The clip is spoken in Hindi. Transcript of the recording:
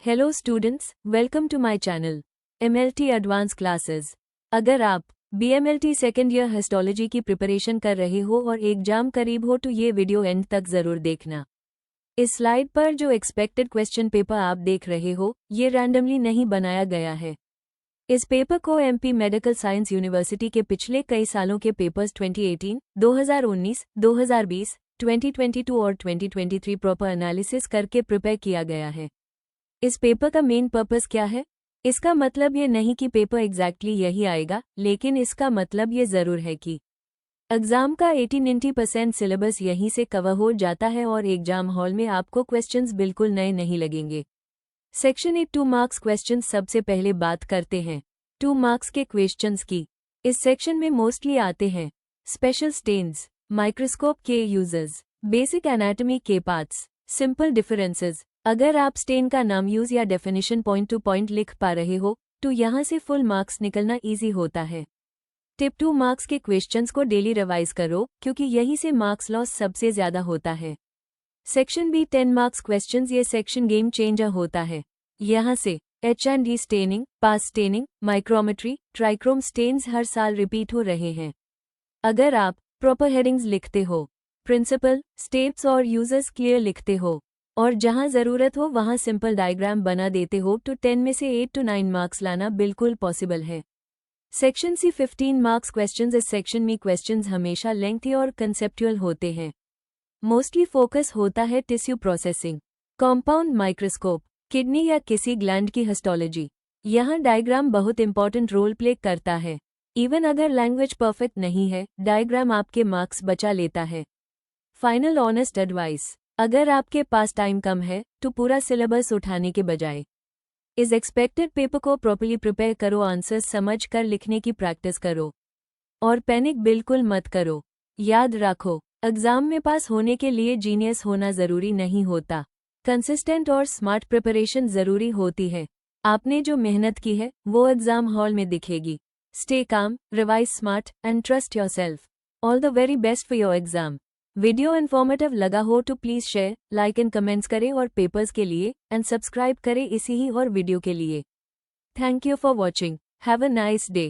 Hello students, welcome to my channel MLT advance classes. अगर आप बीएमएलटी सेकेंड ईयर हिस्टोलॉजी की प्रिपरेशन कर रहे हो और एग्जाम करीब हो तो ये वीडियो एंड तक ज़रूर देखना। इस स्लाइड पर जो एक्सपेक्टेड क्वेश्चन पेपर आप देख रहे हो ये रैंडमली नहीं बनाया गया है। इस पेपर को एमपी मेडिकल साइंस यूनिवर्सिटी के पिछले कई सालों के पेपर्स 2018, 2019, 2020, 2022 और 2023 प्रॉपर एनालिसिस करके प्रिपेयर किया गया है। इस पेपर का मेन पर्पस क्या है? इसका मतलब ये नहीं कि पेपर एग्जैक्टली यही आएगा, लेकिन इसका मतलब ये ज़रूर है कि एग्जाम का 80-90% सिलेबस यहीं से कवर हो जाता है और एग्जाम हॉल में आपको क्वेश्चंस बिल्कुल नए नहीं लगेंगे। Section 8 2 marks questions. सबसे पहले बात करते हैं 2 मार्क्स के क्वेश्चंस की। इस सेक्शन में मोस्टली आते हैं स्पेशल स्टेन्स, माइक्रोस्कोप के यूजेस, बेसिक एनाटॉमी के पार्ट्स, सिंपल डिफरेंसेस। अगर आप स्टेन का नाम यूज या डेफिनेशन पॉइंट टू पॉइंट लिख पा रहे हो तो यहाँ से फुल मार्क्स निकलना इजी होता है। टिप 2 मार्क्स के क्वेश्चंस को डेली रिवाइज करो क्योंकि यहीं से मार्क्स लॉस सबसे ज्यादा होता है। Section B 10 marks questions. ये सेक्शन गेम चेंजर होता है। यहाँ से H&D staining, PAS staining, micrometry, trichrome stains हर साल रिपीट हो रहे हैं। अगर आप प्रॉपर हेडिंग्स लिखते हो, प्रिंसिपल, स्टेप्स और यूजर्स क्लियर लिखते हो और जहां जरूरत हो वहां सिंपल डायग्राम बना देते हो तो 10 में से 8 to 9 मार्क्स लाना बिल्कुल पॉसिबल है। Section C 15 marks questions. इस सेक्शन में क्वेश्चंस हमेशा लेंथी और कंसेप्चुअल होते हैं। मोस्टली फोकस होता है tissue processing, compound microscope, kidney या किसी ग्लैंड की हिस्टोलॉजी। यहाँ डायग्राम बहुत इंपॉर्टेंट रोल प्ले करता है। इवन अगर लैंग्वेज परफेक्ट नहीं है, डायग्राम आपके मार्क्स बचा लेता है। फाइनल ऑनेस्ट एडवाइस, अगर आपके पास टाइम कम है तो पूरा सिलेबस उठाने के बजाय इस एक्सपेक्टेड पेपर को प्रॉपर्ली प्रिपेयर करो, आंसर्स समझ कर लिखने की प्रैक्टिस करो और पैनिक बिल्कुल मत करो। याद रखो, एग्जाम में पास होने के लिए जीनियस होना जरूरी नहीं होता, कंसिस्टेंट और स्मार्ट प्रिपरेशन जरूरी होती है। आपने जो मेहनत की है वो एग्जाम हॉल में दिखेगी। Stay calm, revise smart and trust yourself. All the very best for your exam. Video informative लगा हो तो please share, like and comments करें और पेपर्स के लिए एंड सब्सक्राइब करें इसी ही और वीडियो के लिए। Thank you for watching. Have a nice day.